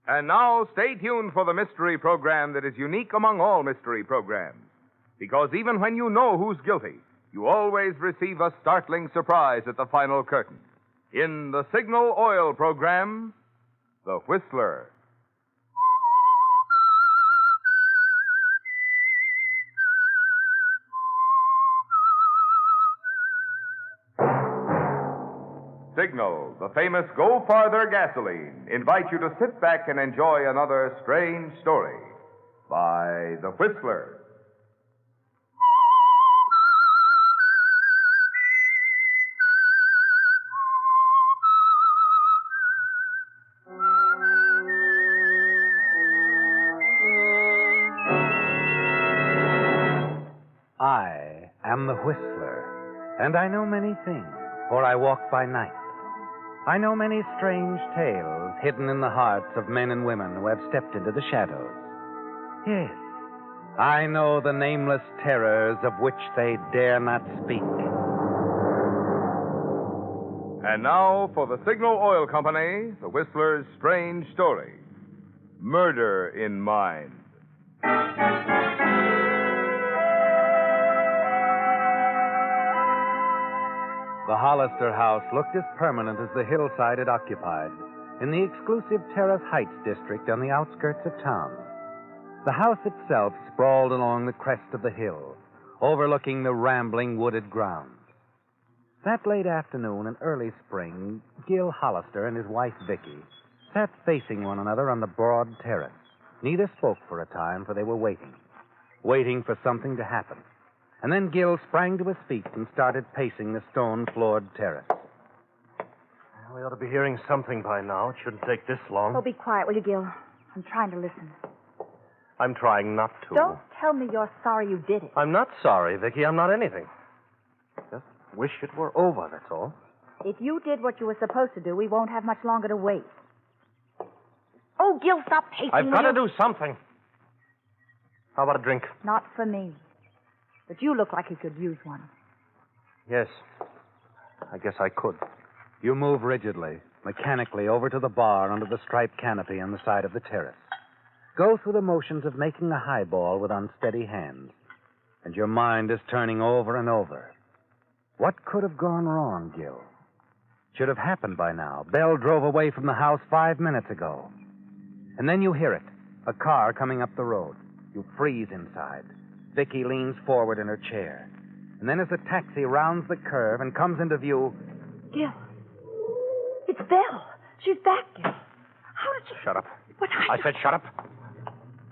And now, stay tuned for the mystery program that is unique among all mystery programs. Because even when you know who's guilty, you always receive a startling surprise at the final curtain. In the Signal Oil program, The Whistler. Signal, the famous Go Farther gasoline, invites you to sit back and enjoy another strange story by The Whistler. I am the Whistler, and I know many things, for I walk by night. I know many strange tales hidden in the hearts of men and women who have stepped into the shadows. Yes, I know the nameless terrors of which they dare not speak. And now, for the Signal Oil Company, The Whistler's strange story, Murder in Mind. The Hollister house looked as permanent as the hillside it occupied, in the exclusive Terrace Heights district on the outskirts of town. The house itself sprawled along the crest of the hill, overlooking the rambling wooded grounds. That late afternoon in early spring, Gil Hollister and his wife Vicky sat facing one another on the broad terrace. Neither spoke for a time, for they were waiting for something to happen. And then Gil sprang to his feet and started pacing the stone-floored terrace. We ought to be hearing something by now. It shouldn't take this long. Oh, be quiet, will you, Gil? I'm trying to listen. I'm trying not to. Don't tell me you're sorry you did it. I'm not sorry, Vicky. I'm not anything. Just wish it were over, that's all. If you did what you were supposed to do, we won't have much longer to wait. Oh, Gil, stop pacing. I've got to do something. How about a drink? Not for me. But you look like you could use one. Yes. I guess I could. You move rigidly, mechanically, over to the bar under the striped canopy on the side of the terrace. Go through the motions of making a highball with unsteady hands. And your mind is turning over and over. What could have gone wrong, Gil? Should have happened by now. Belle drove away from the house 5 minutes ago. And then you hear it, a car coming up the road. You freeze inside. Vicky leans forward in her chair. And then as the taxi rounds the curve and comes into view... Gil. It's Belle. She's back, Gil. How did you... Shut up. What I said shut up.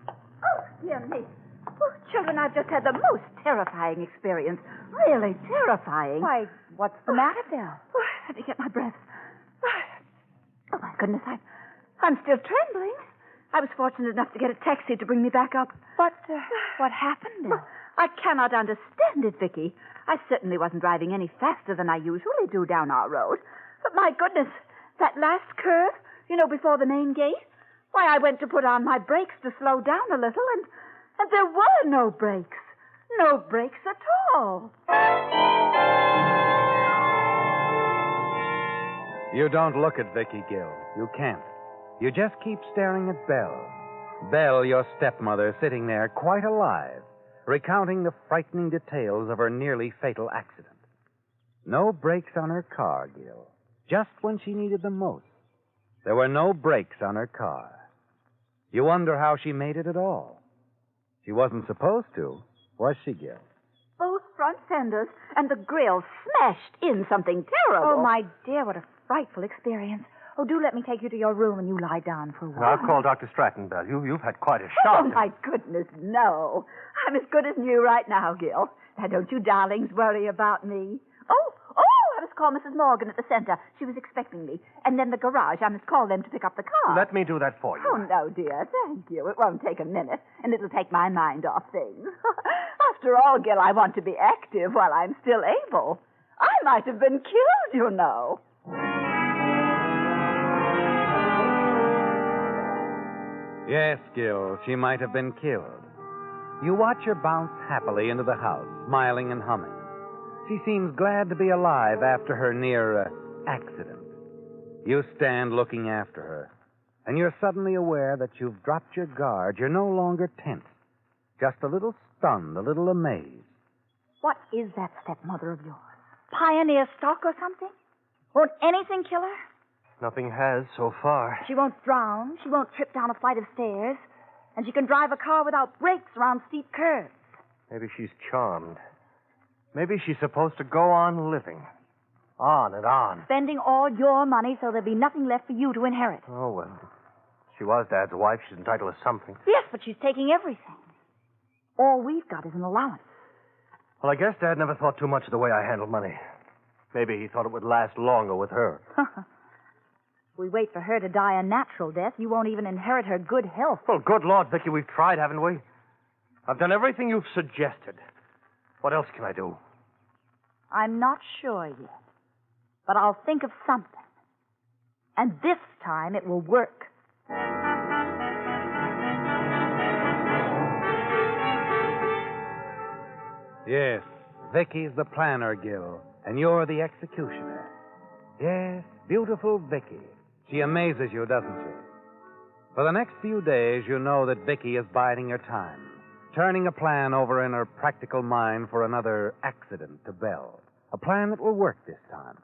Oh, dear me. Oh, children, I've just had the most terrifying experience. Really terrifying. Why, what's the matter, Belle? Oh, let me get my breath. Oh, my goodness, I'm still trembling. I was fortunate enough to get a taxi to bring me back up. What happened, Belle? I cannot understand it, Vicky. I certainly wasn't driving any faster than I usually do down our road. But my goodness, that last curve, before the main gate, why, I went to put on my brakes to slow down a little, and there were no brakes. No brakes at all. You don't look at Vicky, Gil. You can't. You just keep staring at Belle. Belle, your stepmother, sitting there quite alive, recounting the frightening details of her nearly fatal accident. No brakes on her car, Gil. Just when she needed them most. There were no brakes on her car. You wonder how she made it at all. She wasn't supposed to, was she, Gil? Both front fenders and the grill smashed in something terrible. Oh, my dear, what a frightful experience. Oh, do let me take you to your room and you lie down for a while. I'll call Dr. Stratton, Belle. You've had quite a shock. Oh, my goodness, no. I'm as good as new right now, Gil. Now, don't you darlings worry about me. Oh, I must call Mrs. Morgan at the center. She was expecting me. And then the garage. I must call them to pick up the car. Let me do that for you. Oh, no, dear. Thank you. It won't take a minute, and it'll take my mind off things. After all, Gil, I want to be active while I'm still able. I might have been killed, you know. Yes, Gil, she might have been killed. You watch her bounce happily into the house, smiling and humming. She seems glad to be alive after her near accident. You stand looking after her, and you're suddenly aware that you've dropped your guard. You're no longer tense, just a little stunned, a little amazed. What is that stepmother of yours? Pioneer stock or something? Won't anything kill her? Nothing has so far. She won't drown. She won't trip down a flight of stairs. And she can drive a car without brakes around steep curves. Maybe she's charmed. Maybe she's supposed to go on living. On and on. Spending all your money so there'll be nothing left for you to inherit. Oh, well. She was Dad's wife. She's entitled to something. Yes, but she's taking everything. All we've got is an allowance. Well, I guess Dad never thought too much of the way I handled money. Maybe he thought it would last longer with her. If we wait for her to die a natural death, you won't even inherit her good health. Well, good Lord, Vicky, we've tried, haven't we? I've done everything you've suggested. What else can I do? I'm not sure yet. But I'll think of something. And this time it will work. Yes, Vicky's the planner, Gil, and you're the executioner. Yes, beautiful Vicky. She amazes you, doesn't she? For the next few days, you know that Vicky is biding her time, turning a plan over in her practical mind for another accident to Belle. A plan that will work this time.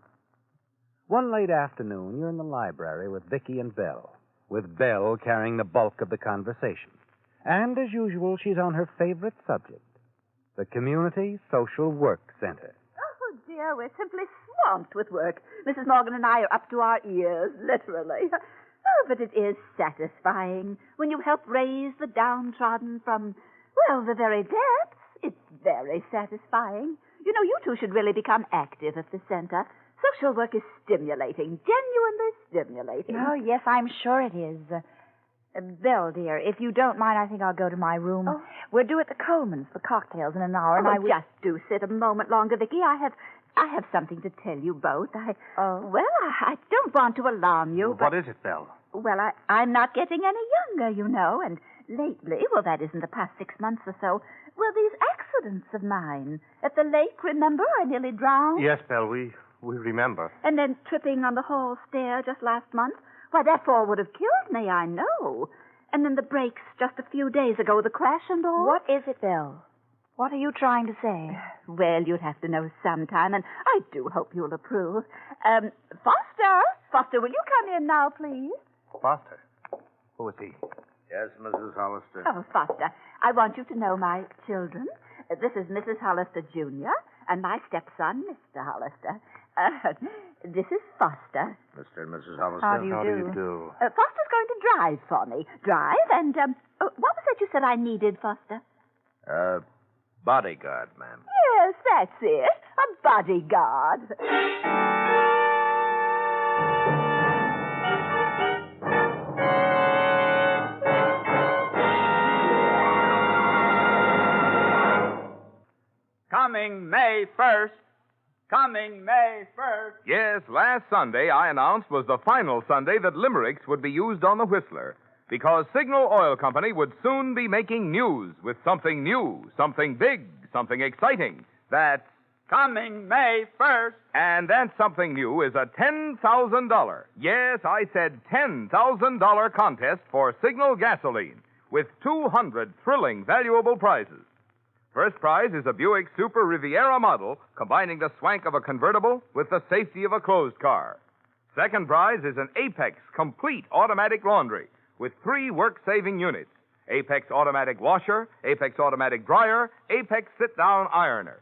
One late afternoon, you're in the library with Vicky and Belle, with Belle carrying the bulk of the conversation. And, as usual, she's on her favorite subject, the Community Social Work Center. Oh, dear, we're simply swamped with work. Mrs. Morgan and I are up to our ears, literally. Oh, but it is satisfying when you help raise the downtrodden from, well, the very depths. It's very satisfying. You know, you two should really become active at the center. Social work is stimulating, genuinely stimulating. Oh, yes, I'm sure it is. Belle, dear, if you don't mind, I think I'll go to my room. Oh. We're due at the Colemans for cocktails in an hour, and I just do sit a moment longer, Vicky. I have something to tell you both. Well, I don't want to alarm you, but... What is it, Belle? Well, I'm not getting any younger, you know, and lately, well, that is in the past 6 months or so, well, these accidents of mine. At the lake, remember? I nearly drowned. Yes, Belle, we remember. And then tripping on the hall stair just last month. Why, that fall would have killed me, I know. And then the brakes just a few days ago, the crash and all. What is it, Belle? What are you trying to say? Well, you'd have to know sometime, and I do hope you'll approve. Foster, will you come in now, please? Foster? Who is he? Yes, Mrs. Hollister. Oh, Foster, I want you to know my children. This is Mrs. Hollister, Jr., and my stepson, Mr. Hollister. This is Foster. Mr. and Mrs. Hollister. How do you How do? do you do? Foster's going to drive for me. Drive, and, what was that you said I needed, Foster? Bodyguard, ma'am. Yes, that's it. A bodyguard. Coming May 1st. Coming May 1st. Yes, last Sunday I announced was the final Sunday that limericks would be used on the Whistler, because Signal Oil Company would soon be making news with something new, something big, something exciting. That's Coming May 1st. And that something new is a $10,000. Yes, I said $10,000 contest for Signal gasoline with 200 thrilling, valuable prizes. First prize is a Buick Super Riviera model combining the swank of a convertible with the safety of a closed car. Second prize is an Apex complete automatic laundry with 3 work-saving units: Apex automatic washer, Apex automatic dryer, Apex sit-down ironer.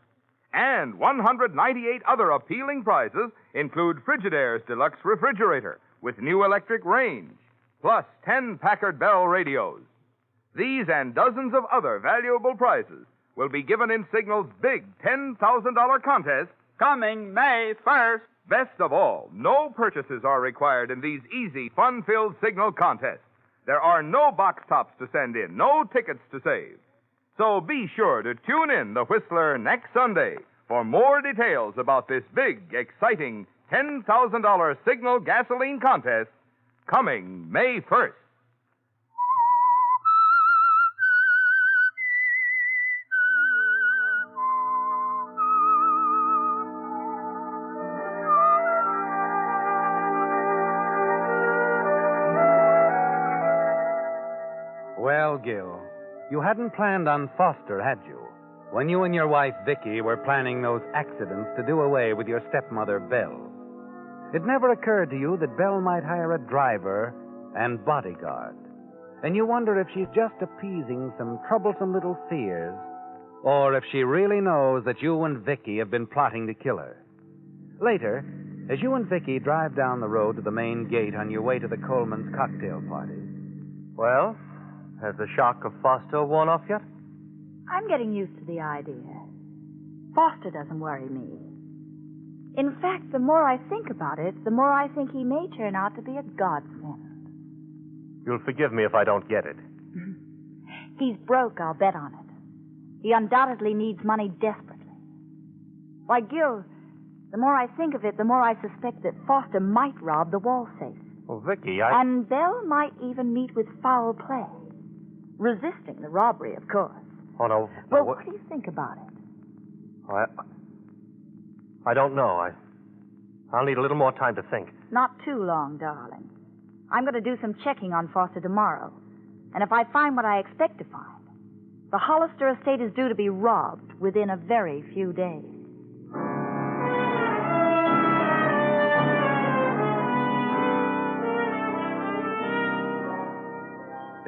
And 198 other appealing prizes include Frigidaire's deluxe refrigerator with new electric range, plus 10 Packard Bell radios. These and dozens of other valuable prizes will be given in Signal's big $10,000 contest. Coming May 1st. Best of all, no purchases are required in these easy, fun-filled Signal contests. There are no box tops to send in, no tickets to save. So be sure to tune in the Whistler next Sunday for more details about this big, exciting $10,000 Signal gasoline contest coming May 1st. Well, Gil, you hadn't planned on Foster, had you? When you and your wife, Vicky, were planning those accidents to do away with your stepmother, Belle. It never occurred to you that Belle might hire a driver and bodyguard. And you wonder if she's just appeasing some troublesome little fears, or if she really knows that you and Vicky have been plotting to kill her. Later, as you and Vicky drive down the road to the main gate on your way to the Coleman's cocktail party. Well, has the shock of Foster worn off yet? I'm getting used to the idea. Foster doesn't worry me. In fact, the more I think about it, the more I think he may turn out to be a godsend. You'll forgive me if I don't get it. He's broke, I'll bet on it. He undoubtedly needs money desperately. Why, Gil, the more I think of it, the more I suspect that Foster might rob the wall safe. Well, Vicky, And Belle might even meet with foul play. Resisting the robbery, of course. Oh, no. Well, what do you think about it? I don't know. I'll need a little more time to think. Not too long, darling. I'm going to do some checking on Foster tomorrow. And if I find what I expect to find, the Hollister estate is due to be robbed within a very few days.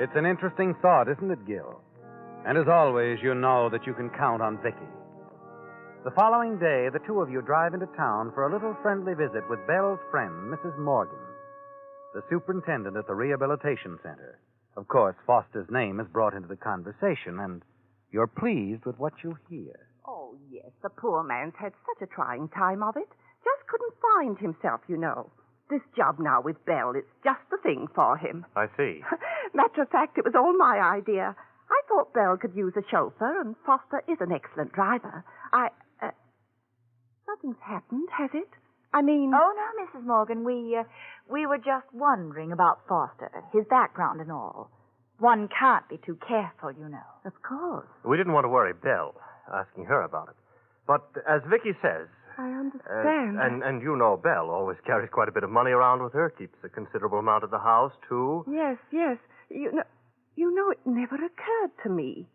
It's an interesting thought, isn't it, Gil? And as always, you know that you can count on Vicky. The following day, the two of you drive into town for a little friendly visit with Belle's friend, Mrs. Morgan, the superintendent at the rehabilitation center. Of course, Foster's name is brought into the conversation, and you're pleased with what you hear. Oh, yes, the poor man's had such a trying time of it. Just couldn't find himself, you know. This job now with Belle, it's just the thing for him. I see. Matter of fact, it was all my idea. I thought Belle could use a chauffeur, and Foster is an excellent driver. Nothing's happened, has it? I mean... Oh, no, Mrs. Morgan. We were just wondering about Foster, his background and all. One can't be too careful, you know. Of course. We didn't want to worry Belle, asking her about it. But as Vicky says... I understand. And you know Belle always carries quite a bit of money around with her, keeps a considerable amount at the house, too. Yes. You know, it never occurred to me.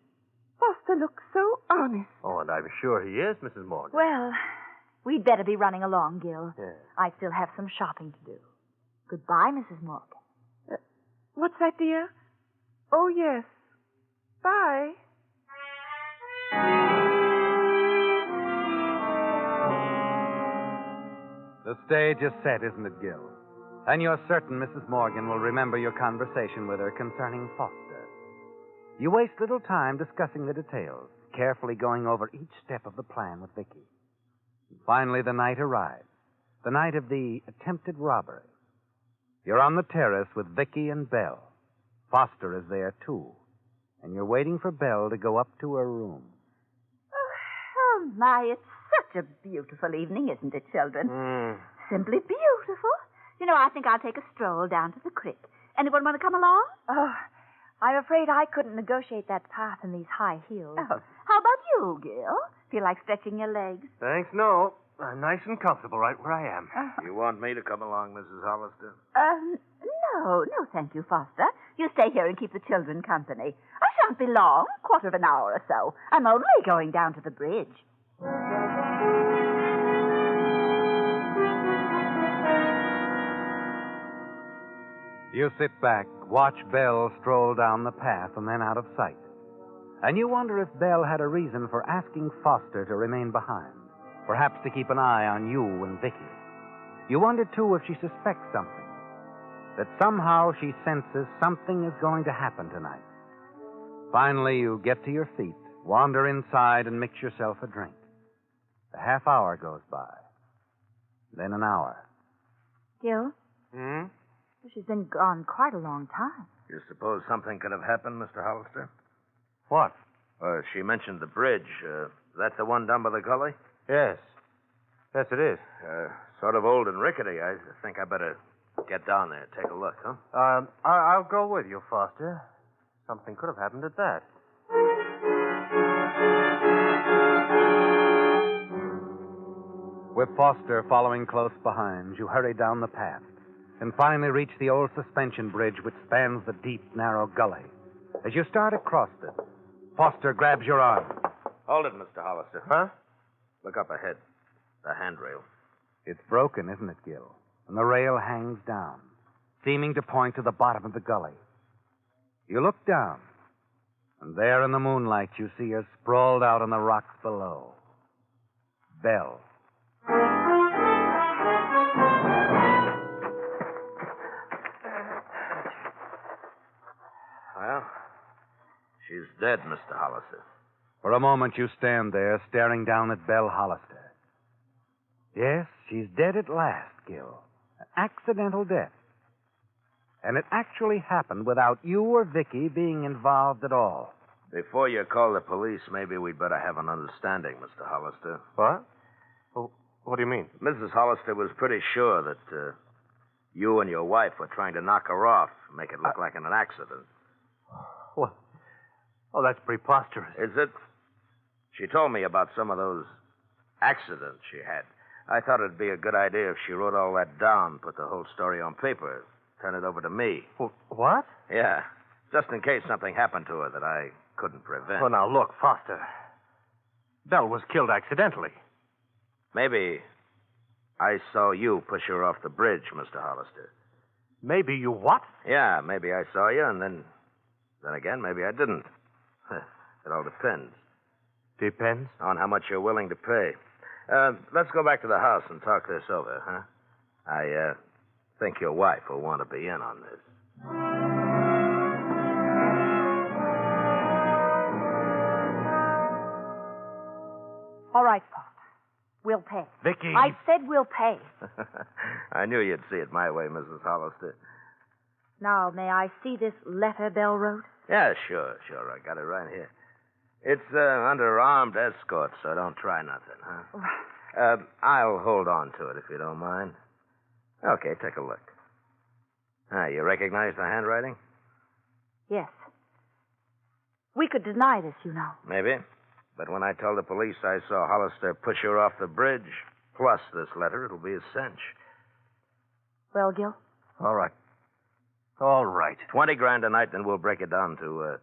Foster looks so honest. Oh, and I'm sure he is, Mrs. Morgan. Well, we'd better be running along, Gil. Yes. I still have some shopping to do. Goodbye, Mrs. Morgan. What's that, dear? Oh, yes. Bye. The stage is set, isn't it, Gil? And you're certain Mrs. Morgan will remember your conversation with her concerning Foster. You waste little time discussing the details, carefully going over each step of the plan with Vicky. Finally, the night arrives, the night of the attempted robbery. You're on the terrace with Vicky and Belle. Foster is there, too. And you're waiting for Belle to go up to her room. Oh, my, it's such a beautiful evening, isn't it, children? Simply beautiful. You know, I think I'll take a stroll down to the creek. Anyone want to come along? Oh, I'm afraid I couldn't negotiate that path in these high heels. Oh, how about you, Gil? Feel like stretching your legs? Thanks, no. I'm nice and comfortable right where I am. You want me to come along, Mrs. Hollister? No, thank you, Foster. You stay here and keep the children company. I shan't be long, quarter of an hour or so. I'm only going down to the bridge. You sit back, watch Belle stroll down the path and then out of sight. And you wonder if Belle had a reason for asking Foster to remain behind, perhaps to keep an eye on you and Vicky. You wonder, too, if she suspects something, that somehow she senses something is going to happen tonight. Finally, you get to your feet, wander inside, and mix yourself a drink. A half hour goes by. Then an hour. Gil? She's been gone quite a long time. You suppose something could have happened, Mr. Hollister? What? She mentioned the bridge. That the one down by the gully? Yes. Yes, it is. Sort of old and rickety. I think I better get down there and take a look, huh? I'll go with you, Foster. Something could have happened at that. With Foster following close behind, you hurry down the path and finally reach the old suspension bridge which spans the deep, narrow gully. As you start across it, Foster grabs your arm. Hold it, Mr. Hollister. Huh? Look up ahead. The handrail. It's broken, isn't it, Gil? And the rail hangs down, seeming to point to the bottom of the gully. You look down, and there in the moonlight you see her sprawled out on the rocks below. Belle. Well, she's dead, Mr. Hollister. For a moment you stand there, staring down at Belle Hollister. Yes, she's dead at last, Gil. An accidental death. And it actually happened without you or Vicky being involved at all. Before you call the police, maybe we'd better have an understanding, Mr. Hollister. What? Well, what do you mean? Mrs. Hollister was pretty sure that you and your wife were trying to knock her off, make it look like an accident. What? Oh, that's preposterous. Is it? She told me about some of those accidents she had. I thought it'd be a good idea if she wrote all that down, put the whole story on paper, turn it over to me. Well, what? Yeah, just in case something happened to her that I couldn't prevent. Oh, now, look, Foster. Belle was killed accidentally. Maybe I saw you push her off the bridge, Mr. Hollister. Maybe you what? Yeah, maybe I saw you, and then again, maybe I didn't. It all depends. Depends. On how much you're willing to pay. Let's go back to the house and talk this over, huh? I think your wife will want to be in on this. All right, Foster. We'll pay. Vicky. I said we'll pay. I knew you'd see it my way, Mrs. Hollister. Now, may I see this letter Belle wrote? Yeah, sure. I got it right here. It's under armed escort, so don't try nothing, huh? I'll hold on to it if you don't mind. Okay, take a look. You recognize the handwriting? Yes. We could deny this, you know. Maybe. But when I tell the police I saw Hollister push her off the bridge, plus this letter, it'll be a cinch. Well, Gil? All right. All right. 20 grand a night, then we'll break it down to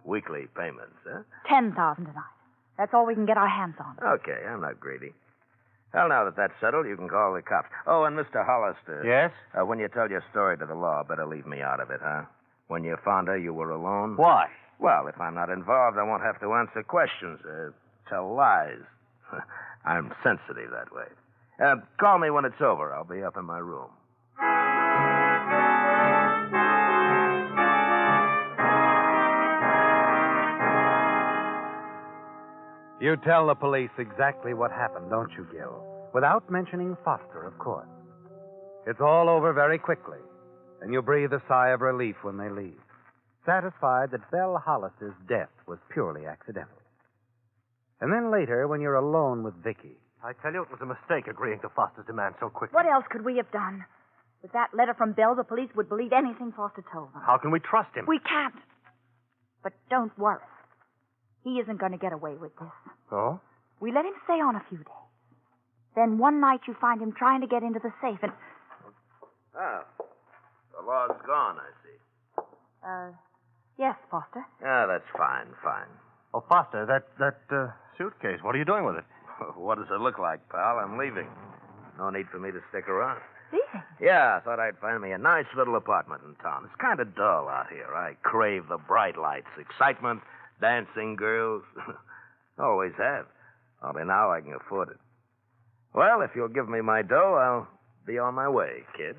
weekly payments, huh? 10,000 tonight. That's all we can get our hands on. Okay, I'm not greedy. Well, now that that's settled, you can call the cops. Oh, and Mr. Hollister. Yes? When you tell your story to the law, better leave me out of it, huh? When you found her, you were alone? Why? Well, if I'm not involved, I won't have to answer questions, tell lies. I'm sensitive that way. Call me when it's over. I'll be up in my room. You tell the police exactly what happened, don't you, Gil? Without mentioning Foster, of course. It's all over very quickly, and you breathe a sigh of relief when they leave, satisfied that Belle Hollister's death was purely accidental. And then later, when you're alone with Vicky... I tell you, it was a mistake agreeing to Foster's demand so quickly. What else could we have done? With that letter from Belle, the police would believe anything Foster told them. How can we trust him? We can't. But don't worry. He isn't going to get away with this. Oh? We let him stay on a few days. Then one night you find him trying to get into the safe and... Oh, the law's gone, I see. Yes, Foster. Yeah, that's fine. Oh, Foster, that suitcase, what are you doing with it? What does it look like, pal? I'm leaving. No need for me to stick around. Leaving? Yeah, I thought I'd find me a nice little apartment in town. It's kind of dull out here. I crave the bright lights, excitement, dancing girls. Always have. Only now I can afford it. Well, if you'll give me my dough, I'll be on my way, kids.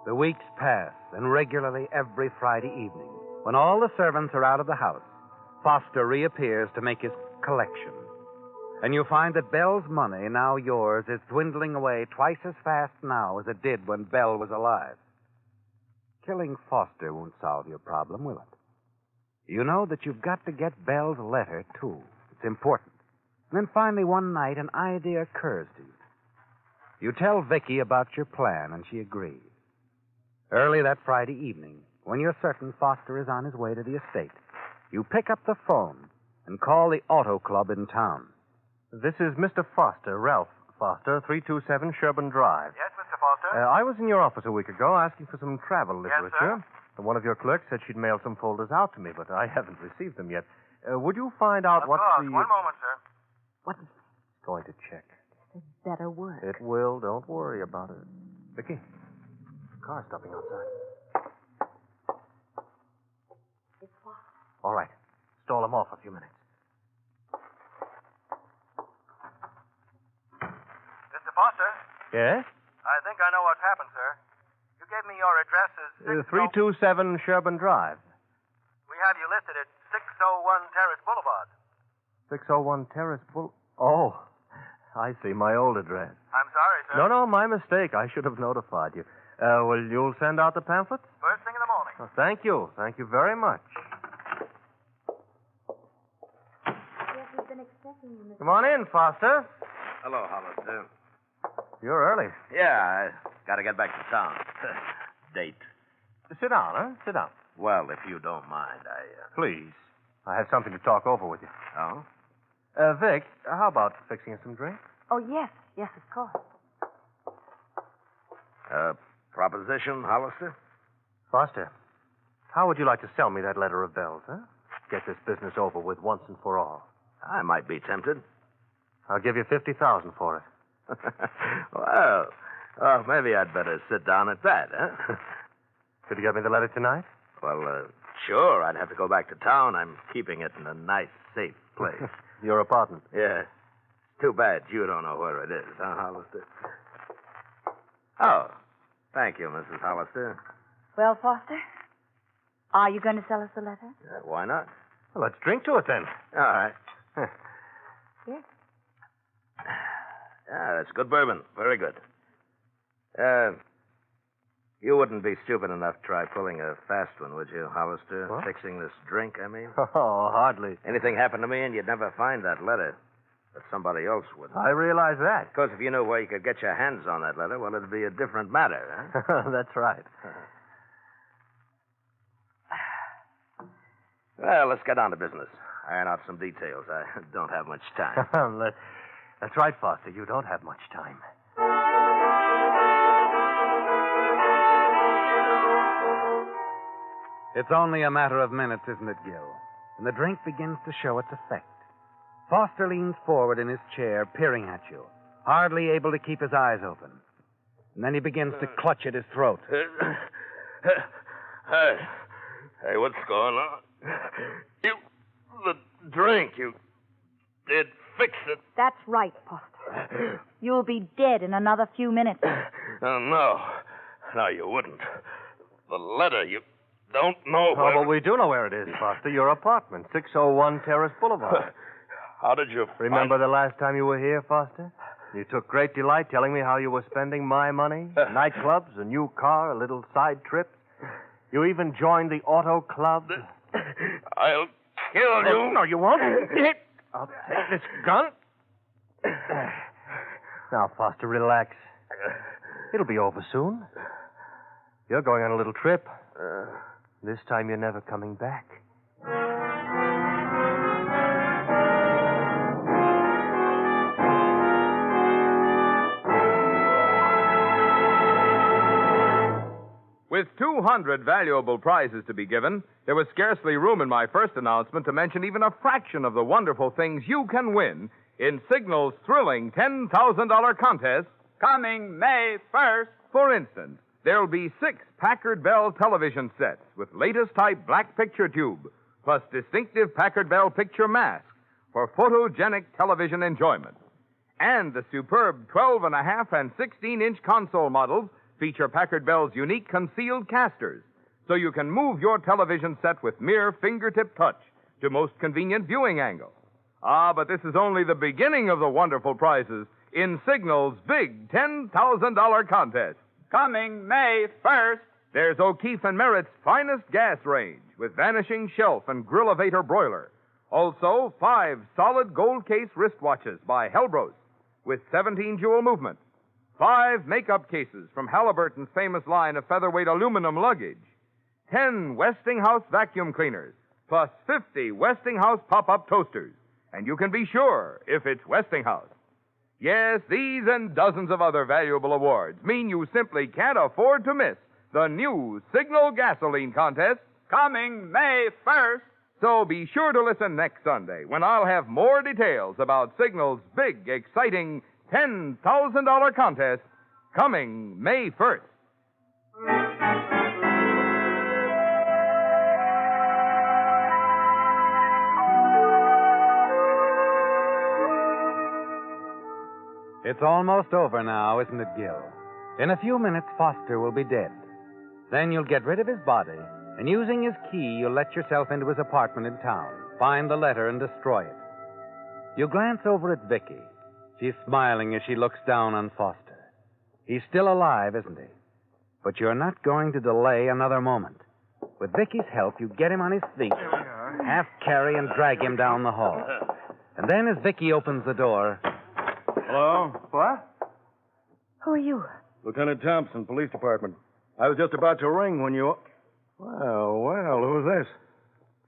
The weeks pass, and regularly every Friday evening, when all the servants are out of the house, Foster reappears to make his collection. And you find that Belle's money, now yours, is dwindling away twice as fast now as it did when Belle was alive. Killing Foster won't solve your problem, will it? You know that you've got to get Belle's letter, too. It's important. And then finally one night an idea occurs to you. You tell Vicky about your plan, and she agrees. Early that Friday evening, when you're certain Foster is on his way to the estate, you pick up the phone and call the auto club in town. This is Mr. Foster, Ralph Foster, 327 Sherburne Drive. Yes, Mr. Foster? I was in your office a week ago asking for some travel Yes, literature. sir. And one of your clerks said she'd mail some folders out to me, but I haven't received them yet. Would you find out Of what course. the... One moment, sir. What is Going to check. it? Better work. It will. Don't worry about it. Vicky, car stopping outside. It's Foster. All right. Stall him off a few minutes. Mr. Foster? Yes? I think I know what's happened, sir. You gave me your address as 327 Sherburne Drive. We have you listed at 601 Terrace Boulevard. 601 Terrace Boulevard. Oh, I see. My old address. I'm sorry, sir. No, my mistake. I should have notified you. Well, you'll send out the pamphlets? First thing in the morning. Oh, thank you. Thank you very much. Yes, we've been expecting you, Mr. Come on in, Foster. Hello, Hollister. You're early. Yeah, I gotta get back to town. Date. Sit down, huh? Sit down. Well, if you don't mind, Please. I have something to talk over with you. Oh? Vic, how about fixing us some drink? Oh, yes. Yes, of course. Proposition, Hollister? Foster, how would you like to sell me that letter of Belle's, huh? Get this business over with once and for all. I might be tempted. I'll give you $50,000 for it. Well, maybe I'd better sit down at that, huh? Could you get me the letter tonight? Well, sure. I'd have to go back to town. I'm keeping it in a nice, safe place. Your apartment. Yeah. Too bad you don't know where it is, huh, Hollister? Oh, thank you, Mrs. Hollister. Well, Foster, are you going to sell us the letter? Why not? Well, let's drink to it then. All right. Yes. Yeah, that's good bourbon. Very good. You wouldn't be stupid enough to try pulling a fast one, would you, Hollister? What? Fixing this drink, I mean. Oh, hardly. Anything happened to me and you'd never find that letter. But somebody else would. I realize that. Of course, if you knew where you could get your hands on that letter, well, it'd be a different matter, huh? That's right. Well, let's get down to business. Iron out some details. I don't have much time. That's right, Foster. You don't have much time. It's only a matter of minutes, isn't it, Gil? And the drink begins to show its effect. Foster leans forward in his chair, peering at you, hardly able to keep his eyes open. And then he begins to clutch at his throat. Hey, what's going on? The drink, you did fix it. That's right, Foster. You'll be dead in another few minutes. No, you wouldn't. The letter, you don't know Oh, well, we do know where it is, Foster. Your apartment, 601 Terrace Boulevard. How did you Remember the last time you were here, Foster? You took great delight telling me how you were spending my money. Nightclubs, a new car, a little side trip. You even joined the auto club. I'll kill you. No, you won't. I'll take this gun. Now, Foster, relax. It'll be over soon. You're going on a little trip. This time you're never coming back. With 200 valuable prizes to be given, there was scarcely room in my first announcement to mention even a fraction of the wonderful things you can win in Signal's thrilling $10,000 contest. Coming May 1st. For instance, there'll be 6 Packard Bell television sets with latest type black picture tube, plus distinctive Packard Bell picture masks for photogenic television enjoyment. And the superb 12.5 and 16-inch console models feature Packard Bell's unique concealed casters, so you can move your television set with mere fingertip touch to most convenient viewing angle. Ah, but this is only the beginning of the wonderful prizes in Signal's big $10,000 contest. Coming May 1st. There's O'Keefe and Merritt's finest gas range with vanishing shelf and grill-evator broiler. Also, 5 solid gold case wristwatches by Helbros with 17 jewel movement. 5 makeup cases from Halliburton's famous line of featherweight aluminum luggage. 10 Westinghouse vacuum cleaners, plus 50 Westinghouse pop-up toasters. And you can be sure if it's Westinghouse. Yes, these and dozens of other valuable awards mean you simply can't afford to miss the new Signal Gasoline Contest. Coming May 1st. So be sure to listen next Sunday when I'll have more details about Signal's big, exciting $10,000 contest coming May 1st. It's almost over now, isn't it, Gil? In a few minutes, Foster will be dead. Then you'll get rid of his body, and using his key, you'll let yourself into his apartment in town, find the letter, and destroy it. You glance over at Vicky. She's smiling as she looks down on Foster. He's still alive, isn't he? But you're not going to delay another moment. With Vicky's help, you get him on his feet, half carry and drag him down the hall. And then as Vicky opens the door... Hello? What? Who are you? Lieutenant Thompson, Police Department. I was just about to ring when you... Well, who's this?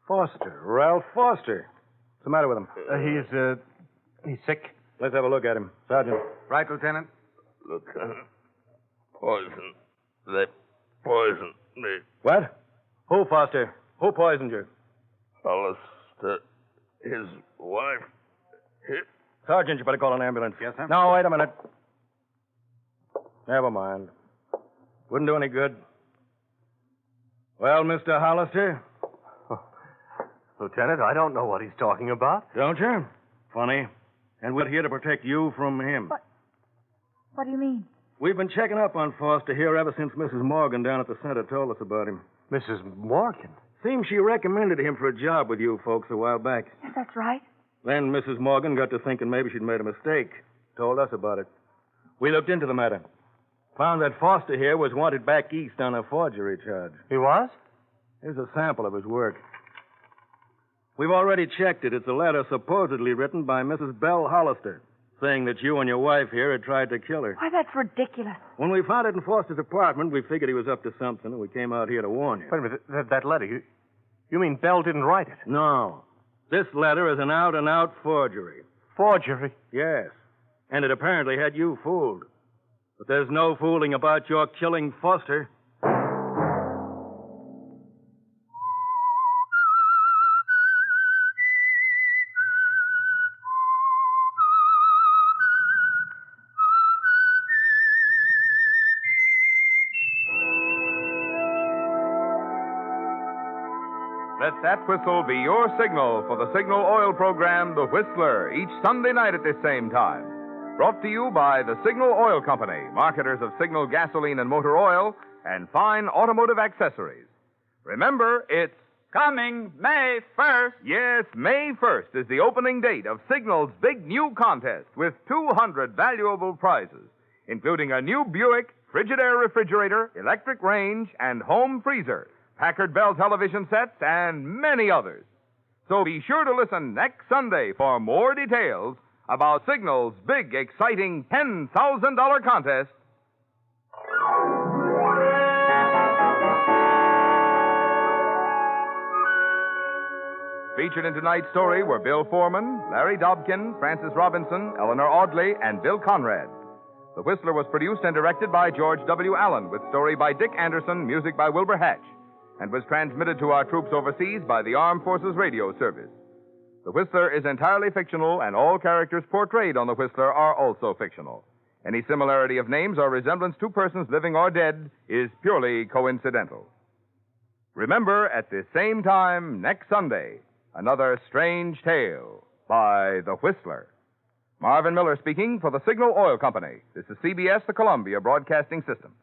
Foster. Ralph Foster. What's the matter with him? He's sick. Let's have a look at him. Sergeant. Right, Lieutenant? Lieutenant, poison. They poisoned me. What? Who, Foster? Who poisoned you? Hollister, his wife. Sergeant, you better call an ambulance. Yes, sir. No, wait a minute. Never mind. Wouldn't do any good. Well, Mr. Hollister? Lieutenant, I don't know what he's talking about. Don't you? Funny. And we're here to protect you from him. What do you mean? We've been checking up on Foster here ever since Mrs. Morgan down at the center told us about him. Mrs. Morgan? Seems she recommended him for a job with you folks a while back. Yes, that's right. Then Mrs. Morgan got to thinking maybe she'd made a mistake. Told us about it. We looked into the matter. Found that Foster here was wanted back east on a forgery charge. He was? Here's a sample of his work. We've already checked it. It's a letter supposedly written by Mrs. Belle Hollister, saying that you and your wife here had tried to kill her. Why, that's ridiculous. When we found it in Foster's apartment, we figured he was up to something, and we came out here to warn you. Wait a minute. That letter, you mean Belle didn't write it? No. This letter is an out-and-out forgery. Forgery? Yes. And it apparently had you fooled. But there's no fooling about your killing Foster. Let that whistle be your signal for the Signal Oil program, The Whistler, each Sunday night at this same time. Brought to you by the Signal Oil Company, marketers of Signal gasoline and motor oil and fine automotive accessories. Remember, it's Coming May 1st. Yes, May 1st is the opening date of Signal's big new contest with 200 valuable prizes, including a new Buick Frigidaire refrigerator, electric range, and home freezer, Packard Bell television sets, and many others. So be sure to listen next Sunday for more details about Signal's big, exciting $10,000 contest. Featured in tonight's story were Bill Foreman, Larry Dobkin, Francis Robinson, Eleanor Audley, and Bill Conrad. The Whistler was produced and directed by George W. Allen, with story by Dick Anderson, music by Wilbur Hatch, and was transmitted to our troops overseas by the Armed Forces Radio Service. The Whistler is entirely fictional, and all characters portrayed on The Whistler are also fictional. Any similarity of names or resemblance to persons living or dead is purely coincidental. Remember, at this same time next Sunday, another strange tale by The Whistler. Marvin Miller speaking for the Signal Oil Company. This is CBS, the Columbia Broadcasting System.